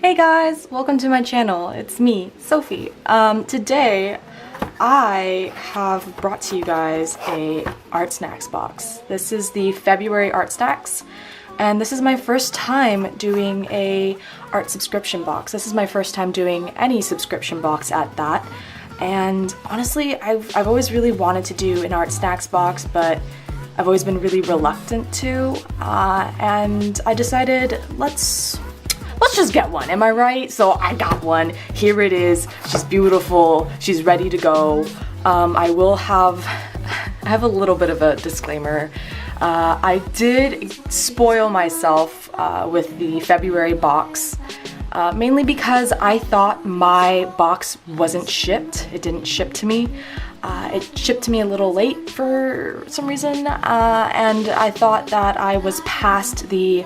Hey guys, welcome to my channel. It's me, Sophie. Today I have brought to you guys a ArtSnacks box. This is the February ArtSnacks, and this is my first time doing a art subscription box. This is my first time doing any subscription box at that. And honestly, I've always really wanted to do an ArtSnacks box, but I've always been really reluctant to. And I decided let's just get one, am I right? So I got one. Here it is. She's beautiful. She's ready to go. I have a little bit of a disclaimer. I did spoil myself with the February box, mainly because I thought my box wasn't shipped. It didn't ship to me. It shipped to me a little late for some reason, and I thought that I was past the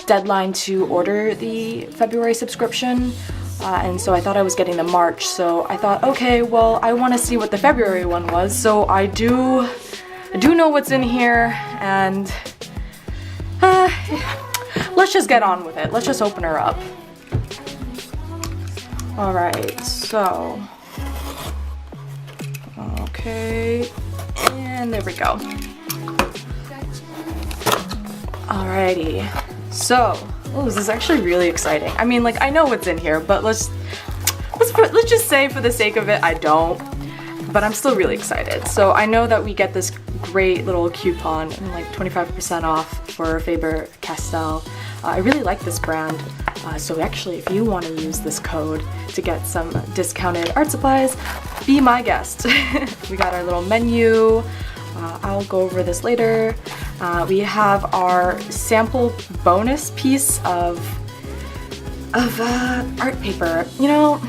deadline to order the February subscription, and so I thought I was getting the March, so I thought, okay, well, I want to see what the February one was, so I do know what's in here, and let's just get on with it. Let's just open her up. Alright, so okay, and there we go. Alrighty, so this is actually really exciting. I mean, like, I know what's in here, but let's just say for the sake of it, I don't. But I'm still really excited. So I know that we get this great little coupon and like 25% off for Faber-Castell. I really like this brand. So actually, if you want to use this code to get some discounted art supplies, be my guest. We got our little menu. I'll go over this later. We have our sample bonus piece of art paper. You know,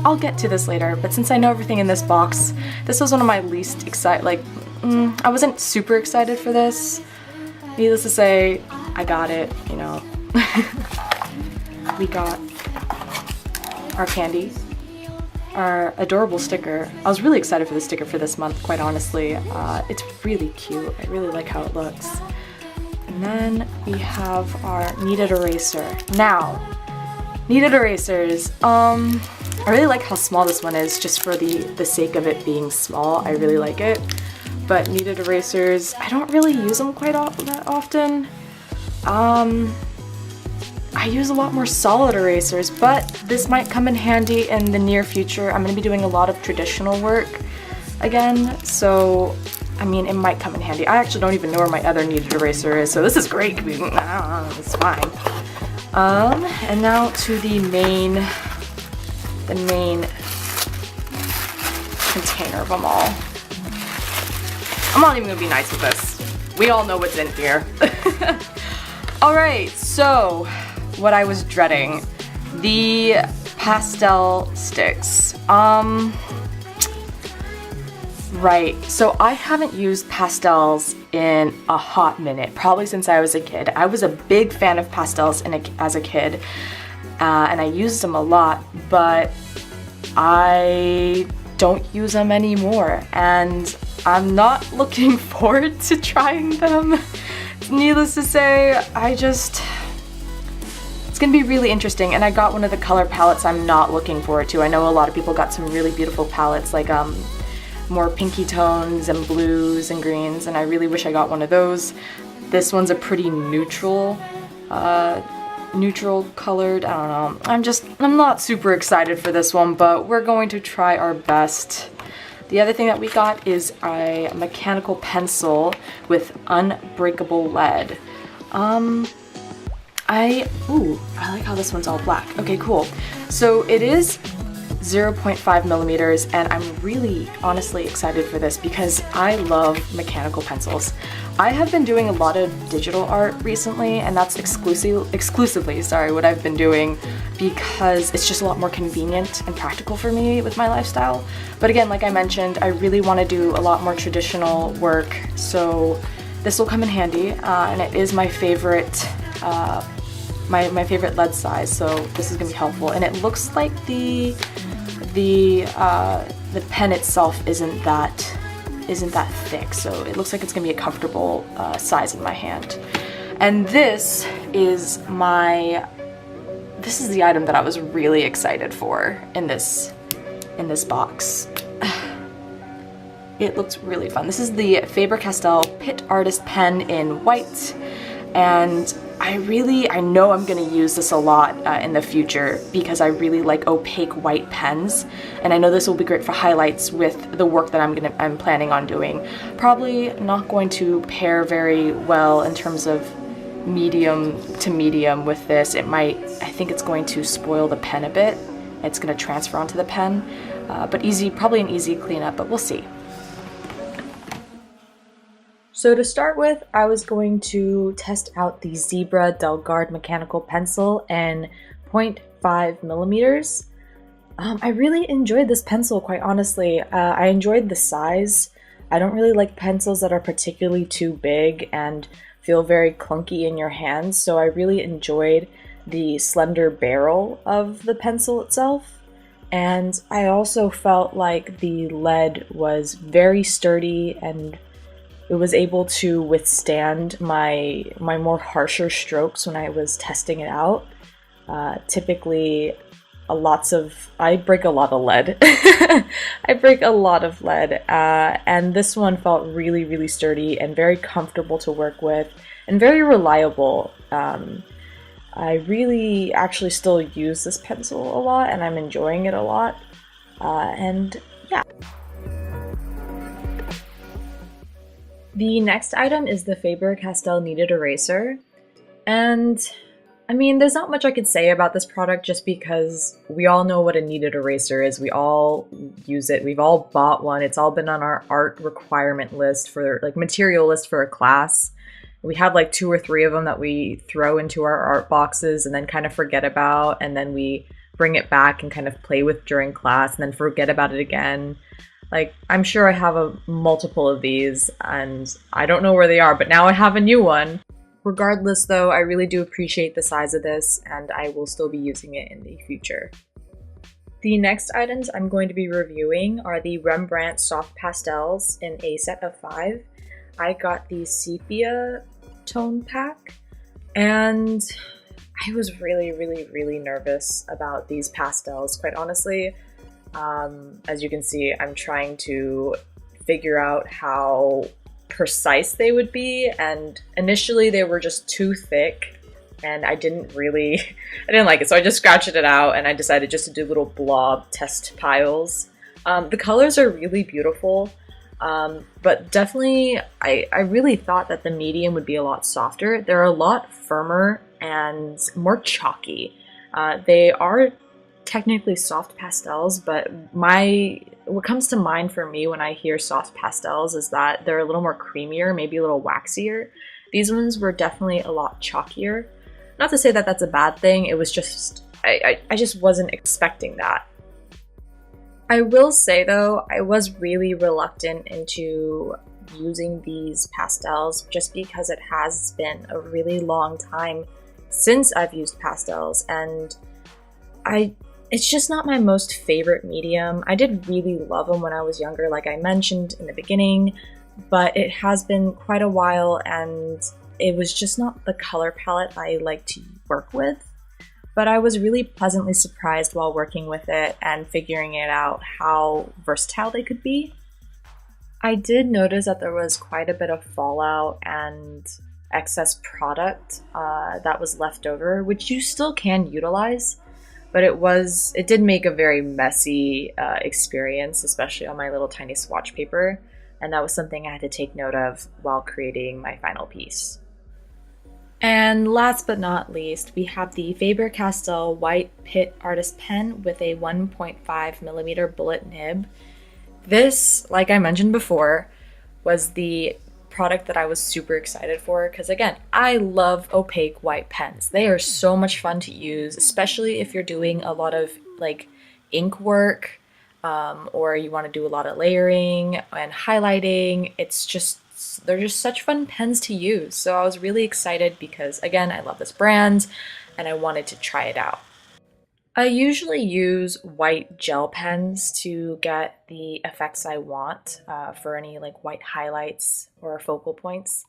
I'll get to this later, but since I know everything in this box, this was one of my least excited, I wasn't super excited for this. Needless to say, I got it, you know. We got our candy, our adorable sticker. I was really excited for the sticker for this month, quite honestly. It's really cute. I really like how it looks. And then we have our kneaded eraser. Now, kneaded erasers, I really like how small this one is, just for the sake of it being small. I really like it. But kneaded erasers, I don't really use them quite that often. I use a lot more solid erasers, but this might come in handy in the near future. I'm going to be doing a lot of traditional work again, so I mean, it might come in handy. I actually don't even know where my other kneaded eraser is, so this is great. It's fine. And now to the main container of them all. I'm not even gonna be nice with this. We all know what's in here. Alright, so what I was dreading, the pastel sticks. Right, so I haven't used pastels in a hot minute, probably since I was a kid. I was a big fan of pastels as a kid, and I used them a lot, but I don't use them anymore, and I'm not looking forward to trying them. Needless to say, it's gonna be really interesting, and I got one of the color palettes I'm not looking forward to. I know a lot of people got some really beautiful palettes, like more pinky tones and blues and greens, and I really wish I got one of those. This one's a pretty neutral colored, I don't know. I'm not super excited for this one, but we're going to try our best. The other thing that we got is a mechanical pencil with unbreakable lead. I like how this one's all black. Okay, cool. So it is 0.5 millimeters, and I'm really honestly excited for this because I love mechanical pencils. I have been doing a lot of digital art recently, and that's exclusively what I've been doing, because it's just a lot more convenient and practical for me with my lifestyle. But again, like I mentioned, I really want to do a lot more traditional work, so this will come in handy, and it is my favorite my favorite lead size, so this is gonna be helpful. And it looks like the pen itself isn't that thick, so it looks like it's gonna be a comfortable size in my hand. And this is my this is the item that I was really excited for in this box. It looks really fun. This is the Faber-Castell Pitt Artist Pen in white, and I know I'm gonna use this a lot in the future because I really like opaque white pens, and I know this will be great for highlights with the work that I'm planning on doing. Probably not going to pair very well in terms of medium to medium with this. I think it's going to spoil the pen a bit. It's gonna transfer onto the pen, but probably an easy cleanup, but we'll see. So to start with, I was going to test out the Zebra Delgard mechanical pencil in 0.5 millimeters. I really enjoyed this pencil, quite honestly. I enjoyed the size. I don't really like pencils that are particularly too big and feel very clunky in your hands, so I really enjoyed the slender barrel of the pencil itself. And I also felt like the lead was very sturdy and it was able to withstand my more harsher strokes when I was testing it out. Typically, I break a lot of lead. I break a lot of lead, and this one felt really, really sturdy and very comfortable to work with and very reliable. I really actually still use this pencil a lot, and I'm enjoying it a lot. And yeah. The next item is the Faber-Castell Kneaded Eraser, and I mean, there's not much I could say about this product just because we all know what a kneaded eraser is. We all use it. We've all bought one. It's all been on our art requirement list for material list for a class. We have like 2 or 3 of them that we throw into our art boxes and then kind of forget about, and then we bring it back and kind of play with during class and then forget about it again. Like, I'm sure I have multiple of these and I don't know where they are, but now I have a new one. Regardless though, I really do appreciate the size of this and I will still be using it in the future. The next items I'm going to be reviewing are the Rembrandt Soft Pastels in a set of 5. I got the Sepia tone pack and I was really, really, really nervous about these pastels, quite honestly. As you can see, I'm trying to figure out how precise they would be, and initially they were just too thick and I didn't like it, so I just scratched it out and I decided just to do little blob test piles. The colors are really beautiful, but definitely I really thought that the medium would be a lot softer. They're a lot firmer and more chalky. They are technically soft pastels, but what comes to mind for me when I hear soft pastels is that they're a little more creamier, maybe a little waxier. These ones were definitely a lot chalkier. Not to say that that's a bad thing, it was just, I just wasn't expecting that. I will say though, I was really reluctant into using these pastels just because it has been a really long time since I've used pastels, and it's just not my most favorite medium. I did really love them when I was younger, like I mentioned in the beginning, but it has been quite a while and it was just not the color palette I like to work with. But I was really pleasantly surprised while working with it and figuring it out how versatile they could be. I did notice that there was quite a bit of fallout and excess product that was left over, which you still can utilize. But it did make a very messy experience, especially on my little tiny swatch paper, and that was something I had to take note of while creating my final piece. And last but not least, we have the Faber-Castell White Pitt Artist Pen with a 1.5 millimeter bullet nib. This, like I mentioned before, was the product that I was super excited for because, again, I love opaque white pens. They are so much fun to use, especially if you're doing a lot of like ink work or you want to do a lot of layering and highlighting. They're just such fun pens to use. So I was really excited because, again, I love this brand and I wanted to try it out. I usually use white gel pens to get the effects I want for any like white highlights or focal points.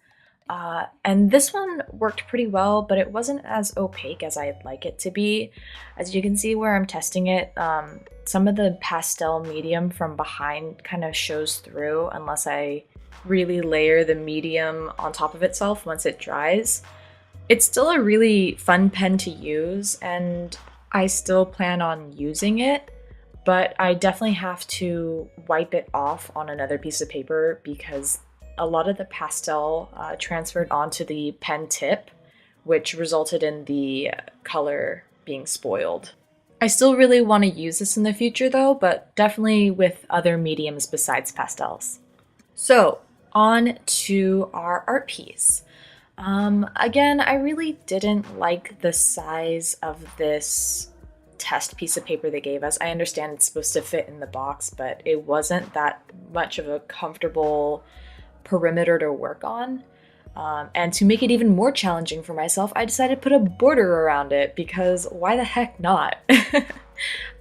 And this one worked pretty well, but it wasn't as opaque as I'd like it to be. As you can see where I'm testing it, some of the pastel medium from behind kind of shows through unless I really layer the medium on top of itself once it dries. It's still a really fun pen to use, and I still plan on using it, but I definitely have to wipe it off on another piece of paper because a lot of the pastel transferred onto the pen tip, which resulted in the color being spoiled. I still really want to use this in the future though, but definitely with other mediums besides pastels. So on to our art piece. Again, I really didn't like the size of this test piece of paper they gave us. I understand it's supposed to fit in the box, but it wasn't that much of a comfortable perimeter to work on. And to make it even more challenging for myself, I decided to put a border around it because why the heck not?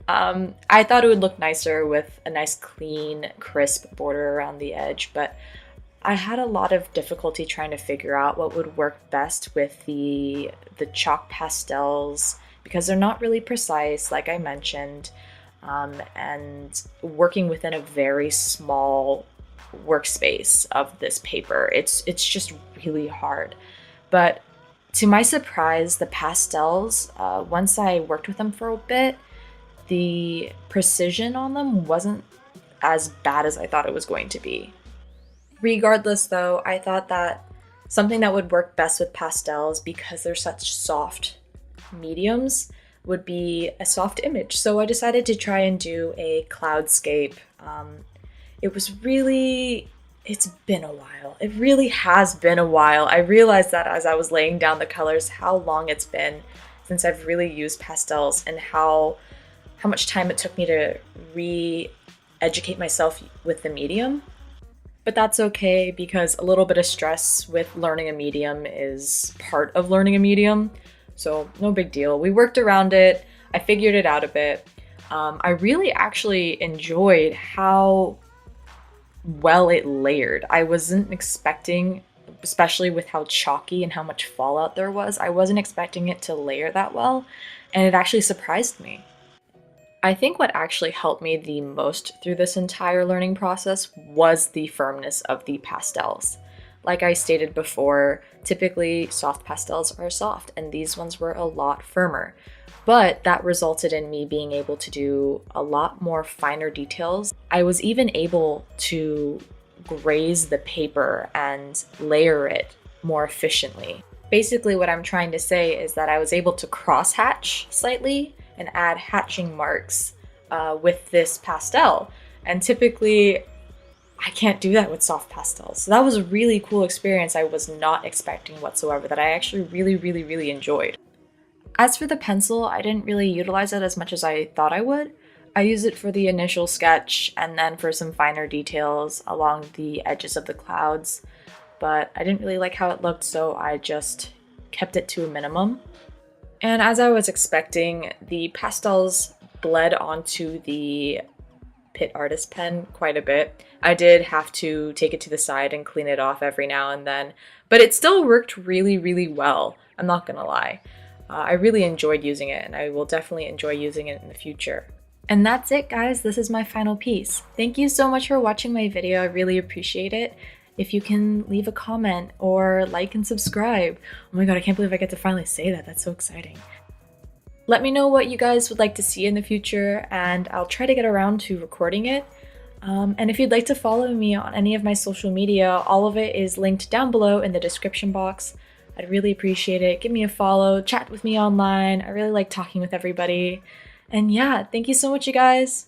I thought it would look nicer with a nice clean, crisp border around the edge, but I had a lot of difficulty trying to figure out what would work best with the chalk pastels because they're not really precise, like I mentioned, and working within a very small workspace of this paper. It's just really hard. But to my surprise, the pastels, once I worked with them for a bit, the precision on them wasn't as bad as I thought it was going to be. Regardless though, I thought that something that would work best with pastels because they're such soft mediums would be a soft image. So I decided to try and do a cloudscape. It's been a while. It really has been a while. I realized that as I was laying down the colors, how long it's been since I've really used pastels and how much time it took me to re-educate myself with the medium. But that's okay because a little bit of stress with learning a medium is part of learning a medium. So no big deal. We worked around it. I figured it out a bit. I really actually enjoyed how well it layered. I wasn't expecting, especially with how chalky and how much fallout there was, I wasn't expecting it to layer that well, and it actually surprised me. I think what actually helped me the most through this entire learning process was the firmness of the pastels. Like I stated before, typically soft pastels are soft, and these ones were a lot firmer. But that resulted in me being able to do a lot more finer details. I was even able to graze the paper and layer it more efficiently. Basically, what I'm trying to say is that I was able to cross-hatch slightly and add hatching marks with this pastel. And typically, I can't do that with soft pastels. So that was a really cool experience I was not expecting whatsoever that I actually really enjoyed. As for the pencil, I didn't really utilize it as much as I thought I would. I used it for the initial sketch and then for some finer details along the edges of the clouds, but I didn't really like how it looked, so I just kept it to a minimum. And as I was expecting, the pastels bled onto the Pit Artist pen quite a bit. I did have to take it to the side and clean it off every now and then, but it still worked really well, I'm not gonna lie. I really enjoyed using it, and I will definitely enjoy using it in the future. And that's it, guys. This is my final piece. Thank you so much for watching my video. I really appreciate it. If you can leave a comment or like and subscribe. Oh my god, I can't believe I get to finally say that. That's so exciting. Let me know what you guys would like to see in the future, and I'll try to get around to recording it. And if you'd like to follow me on any of my social media, all of it is linked down below in the description box. I'd really appreciate it. Give me a follow, chat with me online. I really like talking with everybody. And yeah, thank you so much, you guys.